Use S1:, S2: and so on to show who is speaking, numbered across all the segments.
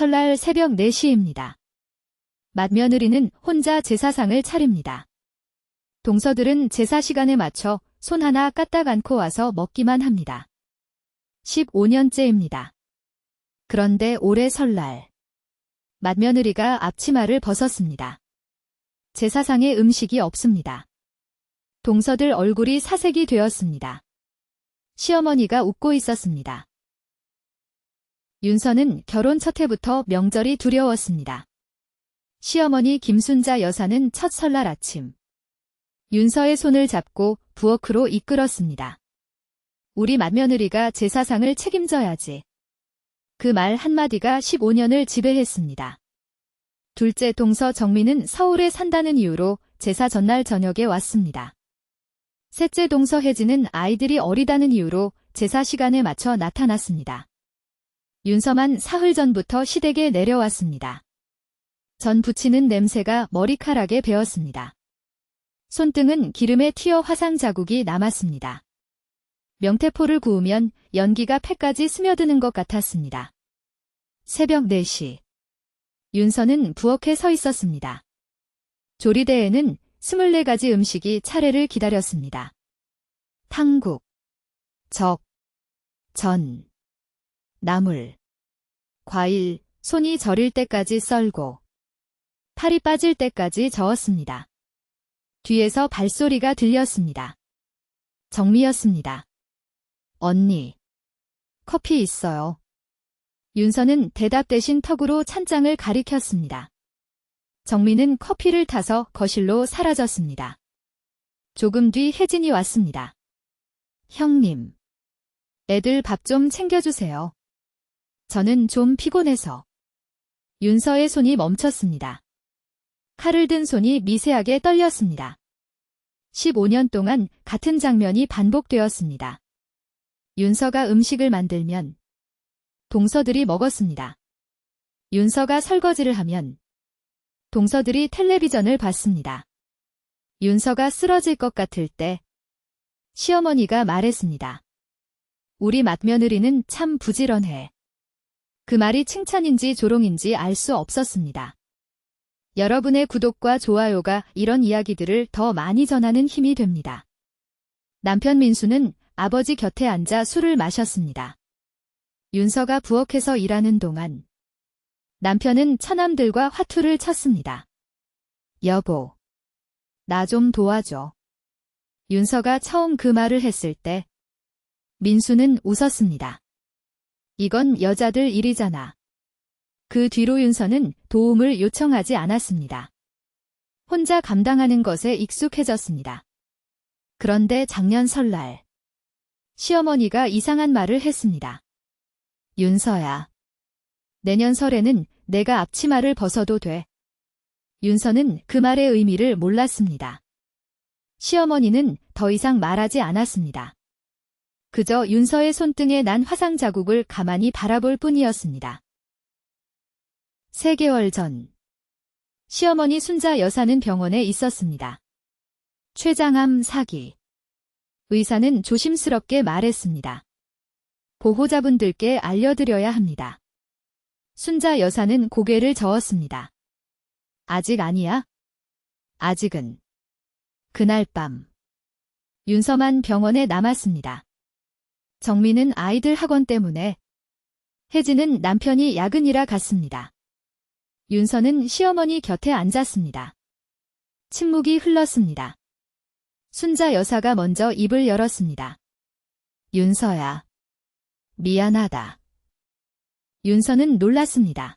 S1: 설날 새벽 4시입니다. 맏며느리는 혼자 제사상을 차립니다. 동서들은 제사 시간에 맞춰 손 하나 까딱 않고 와서 먹기만 합니다. 15년째입니다. 그런데 올해 설날, 맏며느리가 앞치마를 벗었습니다. 제사상에 음식이 없습니다. 동서들 얼굴이 사색이 되었습니다. 시어머니가 웃고 있었습니다. 윤서는 결혼 첫 해부터 명절이 두려웠습니다. 시어머니 김순자 여사는 첫 설날 아침, 윤서의 손을 잡고 부엌으로 이끌었습니다. 우리 맏며느리가 제사상을 책임져야지. 그 말 한마디가 15년을 지배했습니다. 둘째 동서 정민은 서울에 산다는 이유로 제사 전날 저녁에 왔습니다. 셋째 동서 혜진은 아이들이 어리다는 이유로 제사 시간에 맞춰 나타났습니다. 윤서만 사흘 전부터 시댁에 내려왔습니다. 전 부치는 냄새가 머리카락에 배었습니다. 손등은 기름에 튀어 화상 자국이 남았습니다. 명태포를 구우면 연기가 폐까지 스며드는 것 같았습니다. 새벽 4시. 윤서는 부엌에 서 있었습니다. 조리대에는 24가지 음식이 차례를 기다렸습니다. 탕국, 적, 전, 나물, 과일, 손이 저릴 때까지 썰고 팔이 빠질 때까지 저었습니다. 뒤에서 발소리가 들렸습니다. 정미였습니다. 언니, 커피 있어요. 윤서는 대답 대신 턱으로 찬장을 가리켰습니다. 정미는 커피를 타서 거실로 사라졌습니다. 조금 뒤 혜진이 왔습니다. 형님, 애들 밥 좀 챙겨주세요. 저는 좀 피곤해서. 윤서의 손이 멈췄습니다. 칼을 든 손이 미세하게 떨렸습니다. 15년 동안 같은 장면이 반복되었습니다. 윤서가 음식을 만들면 동서들이 먹었습니다. 윤서가 설거지를 하면 동서들이 텔레비전을 봤습니다. 윤서가 쓰러질 것 같을 때 시어머니가 말했습니다. 우리 맏며느리는 참 부지런해. 그 말이 칭찬인지 조롱인지 알 수 없었습니다. 여러분의 구독과 좋아요가 이런 이야기들을 더 많이 전하는 힘이 됩니다. 남편 민수는 아버지 곁에 앉아 술을 마셨습니다. 윤서가 부엌에서 일하는 동안 남편은 처남들과 화투를 쳤습니다. 여보, 나 좀 도와줘. 윤서가 처음 그 말을 했을 때 민수는 웃었습니다. 이건 여자들 일이잖아. 그 뒤로 윤서는 도움을 요청하지 않았습니다. 혼자 감당하는 것에 익숙해졌습니다. 그런데 작년 설날, 시어머니가 이상한 말을 했습니다. 윤서야, 내년 설에는 내가 앞치마를 벗어도 돼. 윤서는 그 말의 의미를 몰랐습니다. 시어머니는 더 이상 말하지 않았습니다. 그저 윤서의 손등에 난 화상 자국을 가만히 바라볼 뿐이었습니다. 3개월 전, 시어머니 순자 여사는 병원에 있었습니다. 췌장암 사기. 의사는 조심스럽게 말했습니다. 보호자분들께 알려드려야 합니다. 순자 여사는 고개를 저었습니다. 아직 아니야? 아직은. 그날 밤, 윤서만 병원에 남았습니다. 정민은 아이들 학원 때문에, 혜진은 남편이 야근이라 갔습니다. 윤서는 시어머니 곁에 앉았습니다. 침묵이 흘렀습니다. 순자 여사가 먼저 입을 열었습니다. 윤서야, 미안하다. 윤서는 놀랐습니다.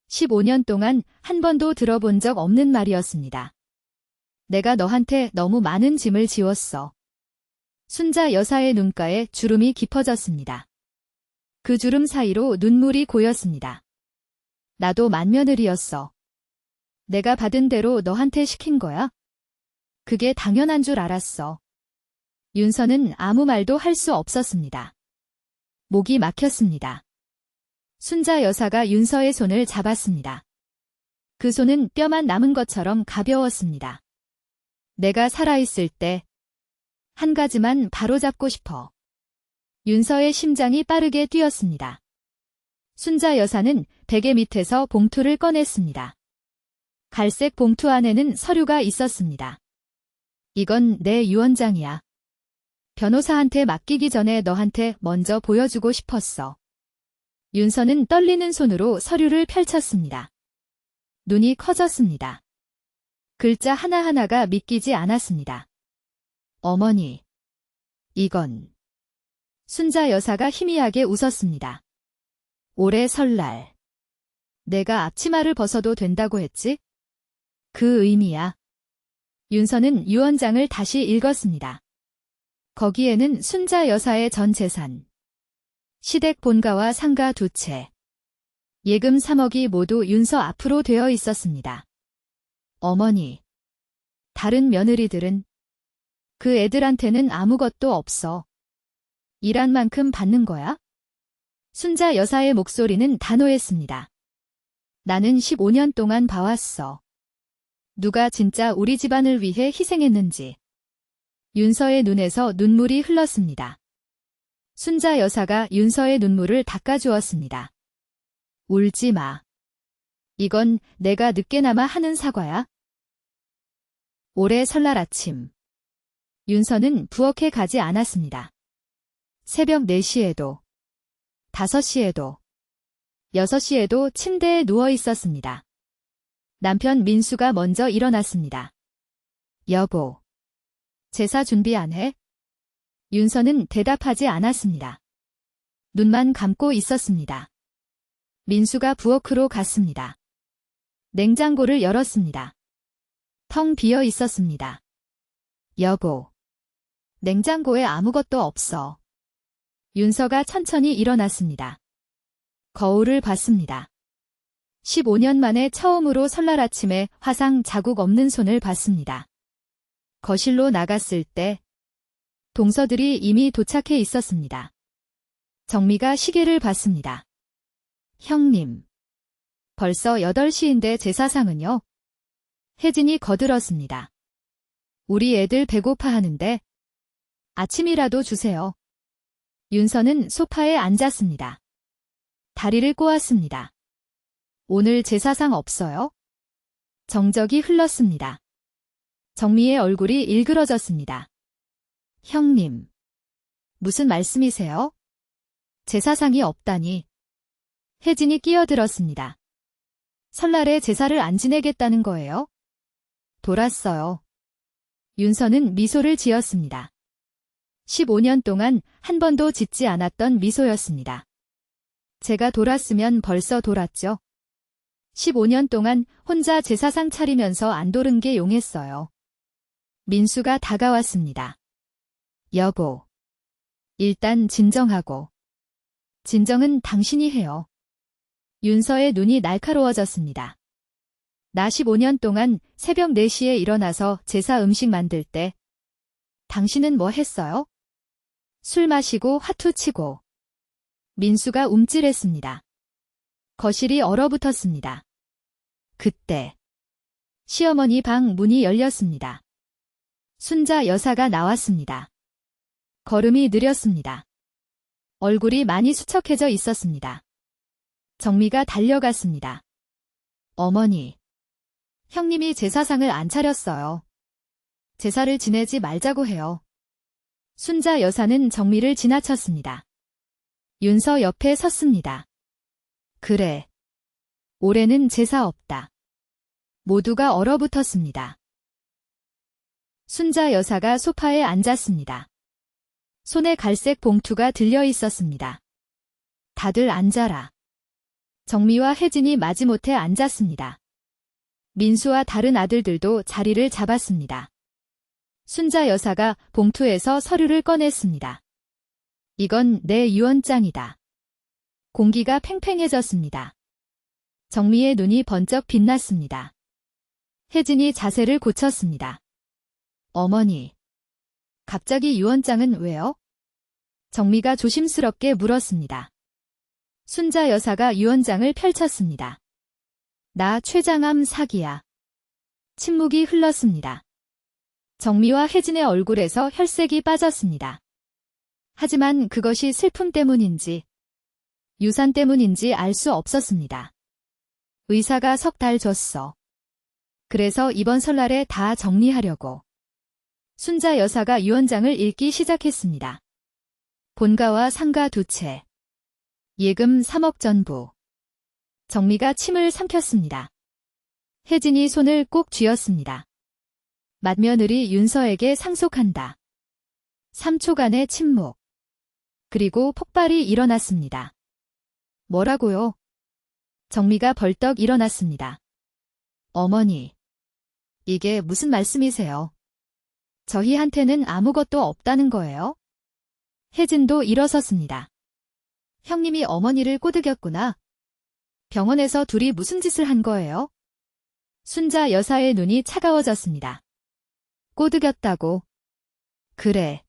S1: 15년 동안 한 번도 들어본 적 없는 말이었습니다. 내가 너한테 너무 많은 짐을 지웠어. 순자 여사의 눈가에 주름이 깊어졌습니다. 그 주름 사이로 눈물이 고였습니다. 나도 맏며느리였어. 내가 받은 대로 너한테 시킨 거야? 그게 당연한 줄 알았어. 윤서는 아무 말도 할 수 없었습니다. 목이 막혔습니다. 순자 여사가 윤서의 손을 잡았습니다. 그 손은 뼈만 남은 것처럼 가벼웠습니다. 내가 살아있을 때 한 가지만 바로잡고 싶어. 윤서의 심장이 빠르게 뛰었습니다. 순자 여사는 베개 밑에서 봉투를 꺼냈습니다. 갈색 봉투 안에는 서류가 있었습니다. 이건 내 유언장이야. 변호사한테 맡기기 전에 너한테 먼저 보여주고 싶었어. 윤서는 떨리는 손으로 서류를 펼쳤습니다. 눈이 커졌습니다. 글자 하나하나가 믿기지 않았습니다. 어머니. 이건. 순자 여사가 희미하게 웃었습니다. 올해 설날. 내가 앞치마를 벗어도 된다고 했지? 그 의미야. 윤서는 유언장을 다시 읽었습니다. 거기에는 순자 여사의 전 재산, 시댁 본가와 상가 2채, 예금 3억이 모두 윤서 앞으로 되어 있었습니다. 어머니. 다른 며느리들은 그 애들한테는 아무것도 없어. 일한 만큼 받는 거야? 순자 여사의 목소리는 단호했습니다. 나는 15년 동안 봐왔어. 누가 진짜 우리 집안을 위해 희생했는지. 윤서의 눈에서 눈물이 흘렀습니다. 순자 여사가 윤서의 눈물을 닦아주었습니다. 울지 마. 이건 내가 늦게나마 하는 사과야. 올해 설날 아침. 윤서는 부엌에 가지 않았습니다. 새벽 4시에도, 5시에도, 6시에도 침대에 누워 있었습니다. 남편 민수가 먼저 일어났습니다. 여보. 제사 준비 안 해? 윤서는 대답하지 않았습니다. 눈만 감고 있었습니다. 민수가 부엌으로 갔습니다. 냉장고를 열었습니다. 텅 비어 있었습니다. 여보. 냉장고에 아무것도 없어. 윤서가 천천히 일어났습니다. 거울을 봤습니다. 15년 만에 처음으로 설날 아침에 화상 자국 없는 손을 봤습니다. 거실로 나갔을 때 동서들이 이미 도착해 있었습니다. 정미가 시계를 봤습니다. 형님. 벌써 8시인데 제사상은요? 혜진이 거들었습니다. 우리 애들 배고파하는데 아침이라도 주세요. 윤서는 소파에 앉았습니다. 다리를 꼬았습니다. 오늘 제사상 없어요? 정적이 흘렀습니다. 정미의 얼굴이 일그러졌습니다. 형님. 무슨 말씀이세요? 제사상이 없다니. 혜진이 끼어들었습니다. 설날에 제사를 안 지내겠다는 거예요? 돌았어요. 윤서는 미소를 지었습니다. 15년 동안 한 번도 짓지 않았던 미소였습니다. 제가 돌았으면 벌써 돌았죠. 15년 동안 혼자 제사상 차리면서 안 도른 게 용했어요. 민수가 다가왔습니다. 여보. 일단 진정하고. 진정은 당신이 해요. 윤서의 눈이 날카로워졌습니다. 나 15년 동안 새벽 4시에 일어나서 제사 음식 만들 때 당신은 뭐 했어요? 술 마시고 화투 치고. 민수가 움찔했습니다. 거실이 얼어붙었습니다. 그때 시어머니 방 문이 열렸습니다. 순자 여사가 나왔습니다. 걸음이 느렸습니다. 얼굴이 많이 수척해져 있었습니다. 정미가 달려갔습니다. 어머니. 형님이 제사상을 안 차렸어요. 제사를 지내지 말자고 해요. 순자 여사는 정미를 지나쳤습니다. 윤서 옆에 섰습니다. 그래. 올해는 제사 없다. 모두가 얼어붙었습니다. 순자 여사가 소파에 앉았습니다. 손에 갈색 봉투가 들려 있었습니다. 다들 앉아라. 정미와 혜진이 마지못해 앉았습니다. 민수와 다른 아들들도 자리를 잡았습니다. 순자 여사가 봉투에서 서류를 꺼냈습니다. 이건 내 유언장이다. 공기가 팽팽해졌습니다. 정미의 눈이 번쩍 빛났습니다. 혜진이 자세를 고쳤습니다. 어머니. 갑자기 유언장은 왜요? 정미가 조심스럽게 물었습니다. 순자 여사가 유언장을 펼쳤습니다. 나 최장암 사기야. 침묵이 흘렀습니다. 정미와 혜진의 얼굴에서 혈색이 빠졌습니다. 하지만 그것이 슬픔 때문인지 유산 때문인지 알 수 없었습니다. 의사가 석 달 줬어. 그래서 이번 설날에 다 정리하려고. 순자 여사가 유언장을 읽기 시작했습니다. 본가와 상가 2채. 예금 3억 전부. 정미가 침을 삼켰습니다. 혜진이 손을 꼭 쥐었습니다. 맏며느리 윤서에게 상속한다. 3초간의 침묵. 그리고 폭발이 일어났습니다. 뭐라고요? 정미가 벌떡 일어났습니다. 어머니. 이게 무슨 말씀이세요? 저희한테는 아무것도 없다는 거예요? 혜진도 일어섰습니다. 형님이 어머니를 꼬드겼구나. 병원에서 둘이 무슨 짓을 한 거예요? 순자 여사의 눈이 차가워졌습니다. 꼬드겼다고. 그래.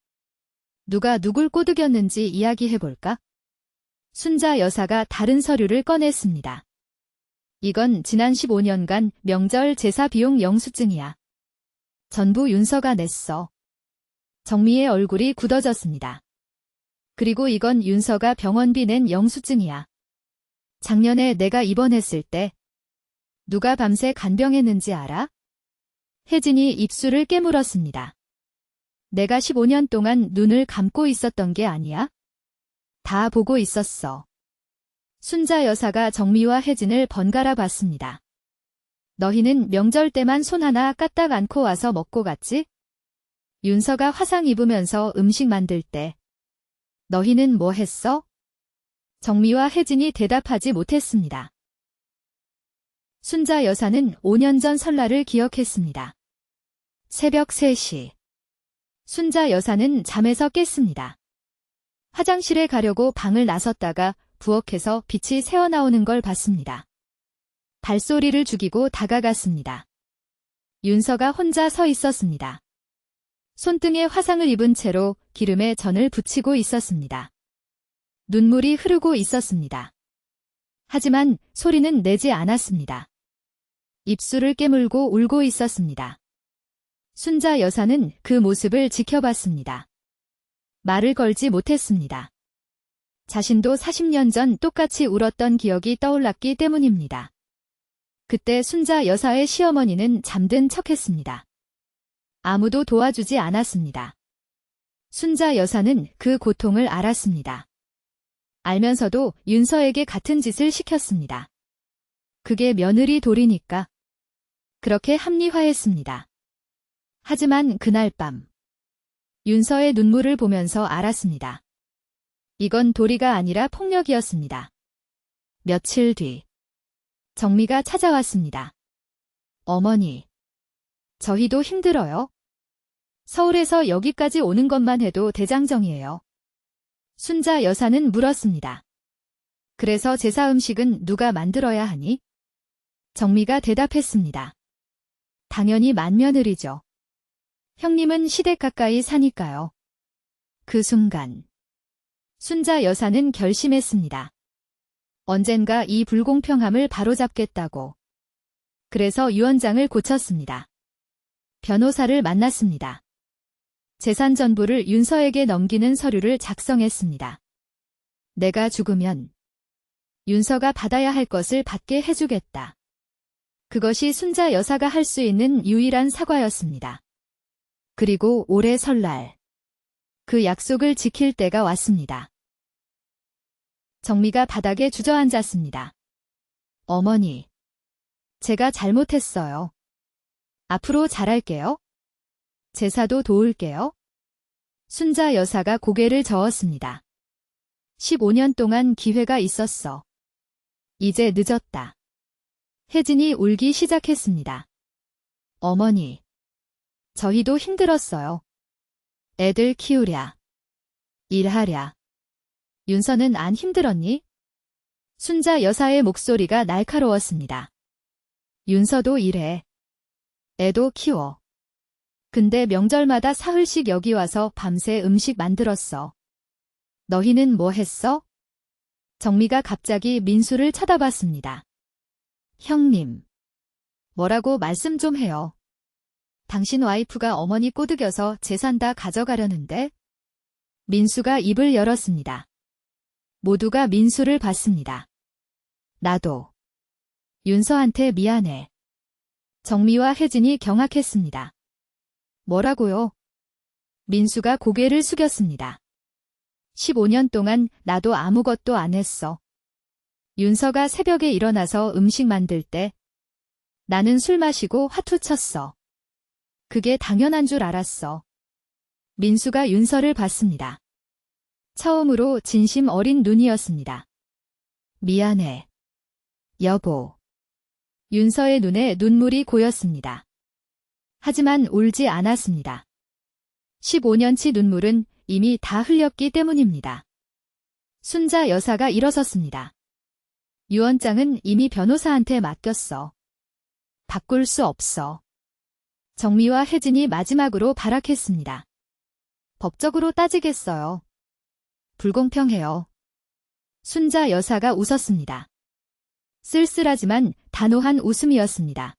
S1: 누가 누굴 꼬드겼는지 이야기해볼까? 순자 여사가 다른 서류를 꺼냈습니다. 이건 지난 15년간 명절 제사 비용 영수증이야. 전부 윤서가 냈어. 정미의 얼굴이 굳어졌습니다. 그리고 이건 윤서가 병원비 낸 영수증이야. 작년에 내가 입원했을 때 누가 밤새 간병했는지 알아? 혜진이 입술을 깨물었습니다. 내가 15년 동안 눈을 감고 있었던 게 아니야? 다 보고 있었어. 순자 여사가 정미와 혜진을 번갈아 봤습니다. 너희는 명절 때만 손 하나 까딱 않고 와서 먹고 갔지? 윤서가 화상 입으면서 음식 만들 때 너희는 뭐 했어? 정미와 혜진이 대답하지 못했습니다. 순자 여사는 5년 전 설날을 기억했습니다. 새벽 3시. 순자 여사는 잠에서 깼습니다. 화장실에 가려고 방을 나섰다가 부엌에서 빛이 새어나오는 걸 봤습니다. 발소리를 죽이고 다가갔습니다. 윤서가 혼자 서 있었습니다. 손등에 화상을 입은 채로 기름에 전을 붙이고 있었습니다. 눈물이 흐르고 있었습니다. 하지만 소리는 내지 않았습니다. 입술을 깨물고 울고 있었습니다. 순자 여사는 그 모습을 지켜봤습니다. 말을 걸지 못했습니다. 자신도 40년 전 똑같이 울었던 기억이 떠올랐기 때문입니다. 그때 순자 여사의 시어머니는 잠든 척했습니다. 아무도 도와주지 않았습니다. 순자 여사는 그 고통을 알았습니다. 알면서도 윤서에게 같은 짓을 시켰습니다. 그게 며느리 도리니까. 그렇게 합리화했습니다. 하지만 그날 밤 윤서의 눈물을 보면서 알았습니다. 이건 도리가 아니라 폭력이었습니다. 며칠 뒤 정미가 찾아왔습니다. 어머니, 저희도 힘들어요. 서울에서 여기까지 오는 것만 해도 대장정이에요. 순자 여사는 물었습니다. 그래서 제사 음식은 누가 만들어야 하니? 정미가 대답했습니다. 당연히 맏며느리죠. 형님은 시댁 가까이 사니까요. 그 순간 순자 여사는 결심했습니다. 언젠가 이 불공평함을 바로잡겠다고. 그래서 유언장을 고쳤습니다. 변호사를 만났습니다. 재산 전부를 윤서에게 넘기는 서류를 작성했습니다. 내가 죽으면 윤서가 받아야 할 것을 받게 해주겠다. 그것이 순자 여사가 할 수 있는 유일한 사과였습니다. 그리고 올해 설날 그 약속을 지킬 때가 왔습니다. 정미가 바닥에 주저앉았습니다. 어머니, 제가 잘못했어요. 앞으로 잘할게요. 제사도 도울게요. 순자 여사가 고개를 저었습니다. 15년 동안 기회가 있었어. 이제 늦었다. 혜진이 울기 시작했습니다. 어머니, 저희도 힘들었어요. 애들 키우랴. 일하랴. 윤서는 안 힘들었니? 순자 여사의 목소리가 날카로웠습니다. 윤서도 일해. 애도 키워. 근데 명절마다 사흘씩 여기 와서 밤새 음식 만들었어. 너희는 뭐 했어? 정미가 갑자기 민수를 쳐다봤습니다. 형님. 뭐라고 말씀 좀 해요. 당신 와이프가 어머니 꼬드겨서 재산 다 가져가려는데? 민수가 입을 열었습니다. 모두가 민수를 봤습니다. 나도. 윤서한테 미안해. 정미와 혜진이 경악했습니다. 뭐라고요? 민수가 고개를 숙였습니다. 15년 동안 나도 아무것도 안 했어. 윤서가 새벽에 일어나서 음식 만들 때 나는 술 마시고 화투 쳤어. 그게 당연한 줄 알았어. 민수가 윤서를 봤습니다. 처음으로 진심 어린 눈이었습니다. 미안해. 여보. 윤서의 눈에 눈물이 고였습니다. 하지만 울지 않았습니다. 15년치 눈물은 이미 다 흘렸기 때문입니다. 순자 여사가 일어섰습니다. 유언장은 이미 변호사한테 맡겼어. 바꿀 수 없어. 정미와 혜진이 마지막으로 발악했습니다. 법적으로 따지겠어요. 불공평해요. 순자 여사가 웃었습니다. 쓸쓸하지만 단호한 웃음이었습니다.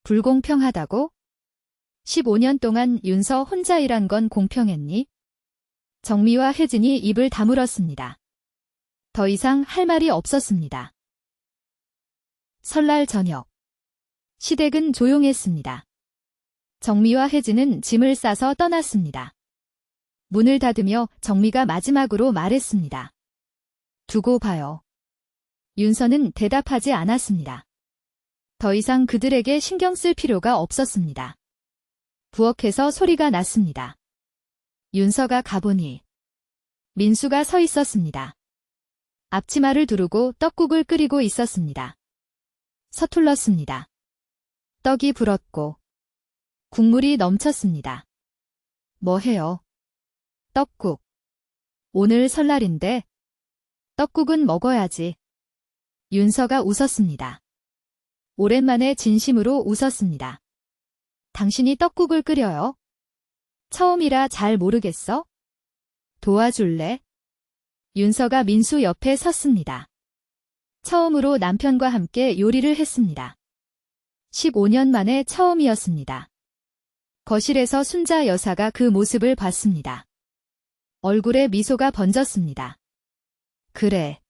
S1: 불공평하다고? 15년 동안 윤서 혼자 일한 건 공평했니? 정미와 혜진이 입을 다물었습니다. 더 이상 할 말이 없었습니다. 설날 저녁. 시댁은 조용했습니다. 정미와 혜진은 짐을 싸서 떠났습니다. 문을 닫으며 정미가 마지막으로 말했습니다. 두고 봐요. 윤서는 대답하지 않았습니다. 더 이상 그들에게 신경 쓸 필요가 없었습니다. 부엌에서 소리가 났습니다. 윤서가 가보니 민수가 서 있었습니다. 앞치마를 두르고 떡국을 끓이고 있었습니다. 서툴렀습니다. 떡이 불었고 국물이 넘쳤습니다. 뭐 해요? 떡국. 오늘 설날인데 떡국은 먹어야지. 윤서가 웃었습니다. 오랜만에 진심으로 웃었습니다. 당신이 떡국을 끓여요? 처음이라 잘 모르겠어? 도와줄래? 윤서가 민수 옆에 섰습니다. 처음으로 남편과 함께 요리를 했습니다. 15년 만에 처음이었습니다. 거실에서 순자 여사가 그 모습을 봤습니다. 얼굴에 미소가 번졌습니다. 그래.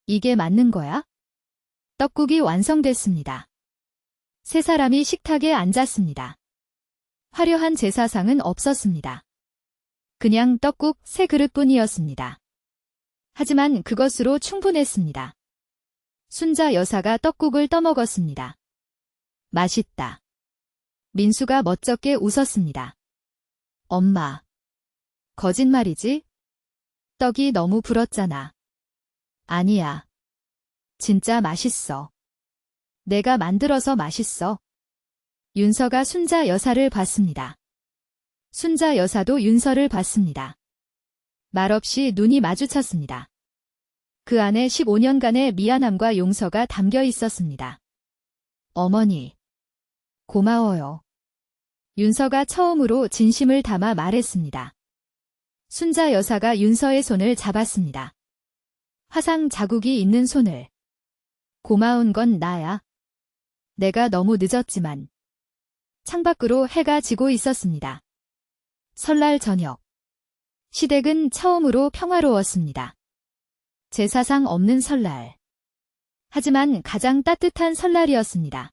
S1: 이게 맞는 거야? 떡국이 완성됐습니다. 세 사람이 식탁에 앉았습니다. 화려한 제사상은 없었습니다. 그냥 떡국 3그릇뿐이었습니다. 하지만 그것으로 충분했습니다. 순자 여사가 떡국을 떠먹었습니다. 맛있다. 민수가 멋쩍게 웃었습니다. 엄마. 거짓말이지? 떡이 너무 불었잖아. 아니야. 진짜 맛있어. 내가 만들어서 맛있어. 윤서가 순자 여사를 봤습니다. 순자 여사도 윤서를 봤습니다. 말없이 눈이 마주쳤습니다. 그 안에 15년간의 미안함과 용서가 담겨 있었습니다. 어머니. 고마워요. 윤서가 처음으로 진심을 담아 말했습니다. 순자 여사가 윤서의 손을 잡았습니다. 화상 자국이 있는 손을. 고마운 건 나야. 내가 너무 늦었지만. 창밖으로 해가 지고 있었습니다. 설날 저녁. 시댁은 처음으로 평화로웠습니다. 제사상 없는 설날. 하지만 가장 따뜻한 설날이었습니다.